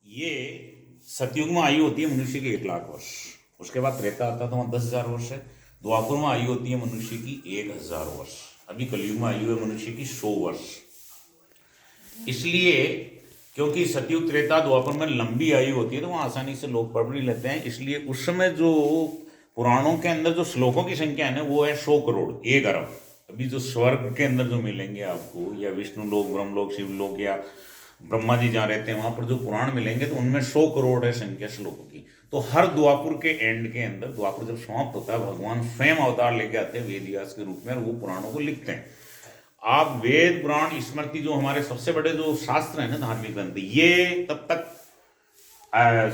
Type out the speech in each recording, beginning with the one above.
ये सतयुग में आयु होती है मनुष्य की 1 लाख वर्ष। उसके बाद त्रेता आता है तो वहाँ 10,000 वर्ष है। द्वापर में आयु होती है मनुष्य की 1,000 वर्ष। अभी कलयुग में आयु है मनुष्य की 100 वर्ष। इसलिए क्योंकि सतयुग त्रेता द्वापर में लंबी आयु होती है तो वहाँ आसानी से लोग पढ़ भी लेते हैं। इसलिए उस समय जो पुराणों के अंदर जो श्लोकों की संख्या है ना वो है 100 करोड़ 1 अरब। अभी जो स्वर्ग के अंदर जो मिलेंगे आपको, या विष्णु लोक, ब्रह्मलोक, शिवलोक, या ब्रह्मा जी जहाँ रहते हैं वहां पर जो पुराण मिलेंगे तो उनमें 100 करोड़ है संख्या श्लोकों की। तो हर द्वापुर के एंड के अंदर, द्वापुर जब समाप्त होता है, भगवान स्वयं अवतार लेके आते हैं वेद व्यास के रूप में और वो पुराणों को लिखते हैं। आप वेद पुराण स्मृति जो हमारे सबसे बड़े जो शास्त्र है ना, धार्मिक ग्रंथ, ये तब तक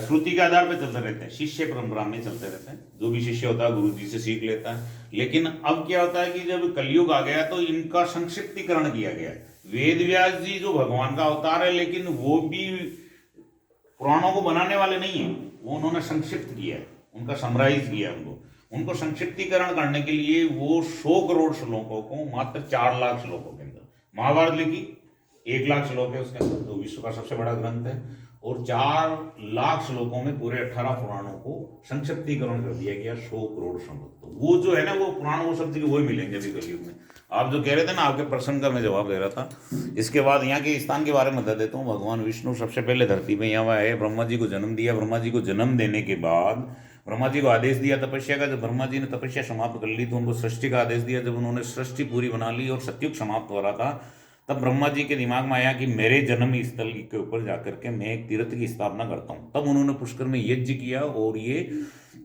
श्रुति के आधार पर चलते रहते हैं, शिष्य परंपरा में चलते रहते हैं। जो भी शिष्य होता है गुरु जी से सीख लेता है। लेकिन अब क्या होता है कि जब कलयुग आ गया तो इनका संक्षिप्तीकरण किया गया है। वेद व्यास जी जो भगवान का अवतार है, लेकिन वो भी पुराणों को बनाने वाले नहीं है, वो उन्होंने संक्षिप्त किया है, उनका समराइज किया है। उनको संक्षिप्तीकरण करने के लिए वो 100 करोड़ श्लोकों को मात्र 4 लाख श्लोकों के अंदर, महाभारत लिखी 1 लाख श्लोक है उसके अंदर, जो विश्व का सबसे बड़ा ग्रंथ है, और 4 लाख श्लोकों में पूरे 18 पुराणों को संक्षिप्तीकरण कर दिया गया 100 करोड़ श्लोक। तो वो जो है ना, वो पुराण वो शब्द के वही मिलेंगे अभी कलयुग में। आप जो कह रहे थे ना, आपके प्रश्न का मैं जवाब दे रहा था। इसके बाद यहाँ के स्थान के बारे में बता देता हूँ। भगवान विष्णु सबसे पहले धरती में यहाँ आए, ब्रह्मा जी को जन्म दिया। ब्रह्मा जी को जन्म देने के बाद ब्रह्मा जी को आदेश दिया तपस्या का। जब ब्रह्मा जी ने तपस्या समाप्त कर ली तो उनको सृष्टि का आदेश दिया। जब उन्होंने सृष्टि पूरी बना ली और सतयुग समाप्त हो रहा था, तब ब्रह्मा जी के दिमाग में आया कि मेरे जन्म स्थल के ऊपर जाकर के मैं एक तीर्थ की स्थापना करता हूँ। तब उन्होंने पुष्कर में यज्ञ किया और ये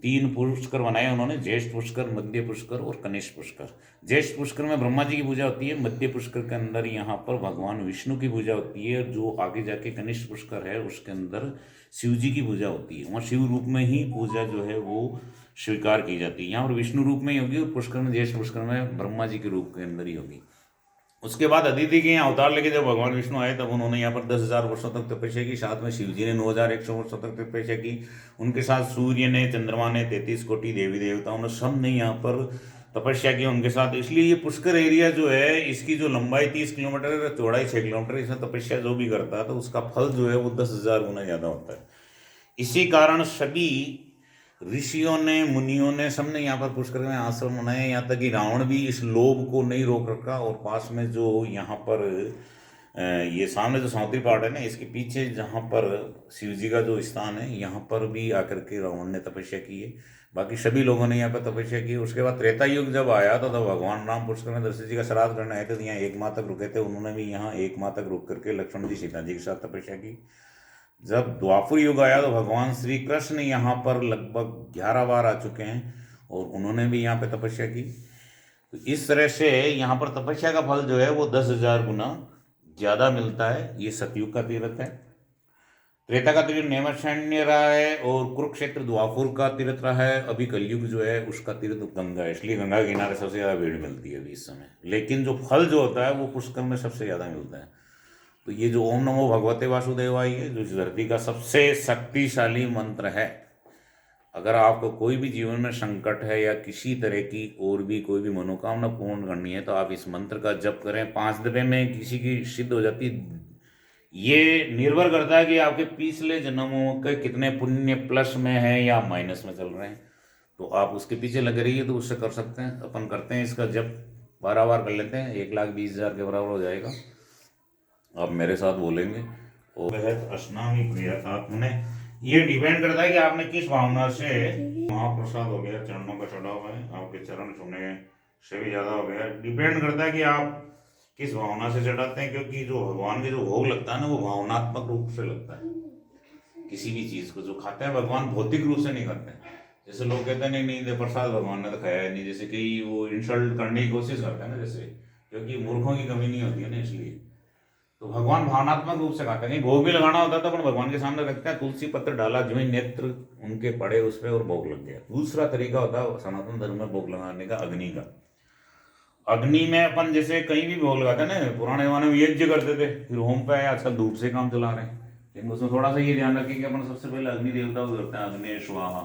3 पुष्कर बनाए उन्होंने, ज्येष्ठ पुष्कर, मध्य पुष्कर और कनिष्ठ पुष्कर। ज्येष्ठ पुष्कर में ब्रह्मा जी की पूजा होती है। मध्य पुष्कर के अंदर यहाँ पर भगवान विष्णु की पूजा होती है। जो आगे जाके कनिष्ठ पुष्कर है उसके अंदर शिव जी की पूजा होती है। वहाँ शिव रूप में ही पूजा जो है वो स्वीकार की जाती है। यहाँ पर विष्णु रूप में ही होगी और पुष्कर में, ज्येष्ठ पुष्कर में ब्रह्मा जी के रूप के अंदर ही होगी। उसके बाद अदिति के यहाँ अवतार लेके जब भगवान विष्णु आए तब उन्होंने यहाँ पर 10,000 वर्षों तक तपस्या की। साथ में शिव जी ने 9,100 वर्षों तक तपस्या की। उनके साथ सूर्य ने, चंद्रमा ने, 33 कोटि देवी देवताओं ने, सब ने यहाँ पर तपस्या की उनके साथ। इसलिए ये पुष्कर एरिया जो है, इसकी जो लंबाई 30 किलोमीटर है, चौड़ाई 6 किलोमीटर, इसमें तपस्या जो भी करता है तो उसका फल जो है वो 10,000 गुना ज़्यादा होता है। इसी कारण सभी ऋषियों ने, मुनियों ने, सबने यहाँ पर पुष्कर में आश्रम बनाए। यहाँ तक कि रावण भी इस लोभ को नहीं रोक रखा। और पास में जो यहाँ पर ये सामने जो साउथी पार्ट है ना, इसके पीछे जहाँ पर शिव जी का जो स्थान है, यहाँ पर भी आकर के रावण ने तपस्या की है। बाकी सभी लोगों ने यहाँ पर तपस्या की। उसके बाद त्रेता युग जब आया तो तब भगवान राम पुष्कर में दशरथ जी का श्राद्ध करने आए थे, तो यहाँ 1 माह तक रुके थे। उन्होंने भी यहाँ 1 माह तक रुक करके लक्ष्मण जी, सीता जी के साथ तपस्या की। जब द्वापर युग आया तो भगवान श्री कृष्ण यहाँ पर लगभग 11 बार आ चुके हैं और उन्होंने भी यहाँ पे तपस्या की। तो इस तरह से यहाँ पर तपस्या का फल जो है वो 10,000 गुना ज़्यादा मिलता है। ये सतयुग का तीर्थ है। त्रेता का तीर्थ नैमिषारण्य रहा है और कुरुक्षेत्र द्वापर का तीर्थ रहा है। अभी कलयुग जो है उसका तीर्थ गंगा है, इसलिए गंगा के किनारे सबसे ज़्यादा भीड़ मिलती है अभी इस समय। लेकिन जो फल जो होता है वो पुष्कर में सबसे ज़्यादा मिलता है। तो ये जो ओम नमो भगवते वासुदेवाय है, जो इस धरती का सबसे शक्तिशाली मंत्र है। अगर आपको कोई भी जीवन में संकट है या किसी तरह की और भी कोई भी मनोकामना पूर्ण करनी है तो आप इस मंत्र का जप करें। 5 दफे में किसी की सिद्ध हो जाती है। ये निर्भर करता है कि आपके पिछले जन्मों के कितने पुण्य प्लस में है या माइनस में चल रहे हैं। तो आप उसके पीछे लगे रहिए तो उससे कर सकते हैं। अपन करते हैं इसका जप 12 बार कर लेते हैं, 1,20,000 के बराबर हो जाएगा। आप मेरे साथ बोलेंगे। और स्नान प्रियतात्मने, ये डिपेंड करता है कि आपने किस भावना से, महाप्रसाद हो गया, चरणों का चढ़ावा है, आपके चरण छूने से भी ज़्यादा हो गया। डिपेंड करता है कि आप किस भावना से चढ़ाते हैं, क्योंकि जो भगवान के जो भोग लगता है ना वो भावनात्मक रूप से लगता है। किसी भी चीज़ को जो खाते हैं भगवान भौतिक रूप से नहीं खाते हैं। जैसे लोग कहते हैं नहीं नहीं प्रसाद भगवान ने तो खाया है नहीं, जैसे कि वो इंसल्ट करने की कोशिश करते हैं ना, जैसे, क्योंकि मूर्खों की कमी नहीं होती है ना, इसलिए। तो भगवान भावनात्मक रूप से खाते हैं। भोग भी लगाना होता था पर भगवान के सामने रखता है, तुलसी पत्र डाला, जो ही नेत्र उनके पड़े उस पर और भोग लग गया। दूसरा तरीका होता है सनातन धर्म में भोग लगाने का, अग्नि का। अग्नि में अपन जैसे कहीं भी भोग लगाते हैं ना, पुराने जमाने में यज्ञ करते थे, फिर होम पे आए, आजकल धूप से काम चला रहे हैं। लेकिन उसमें थोड़ा सा ये ध्यान रखें कि अपन सबसे पहले अग्नि देवता को करते हैं, अग्नि स्वाहा।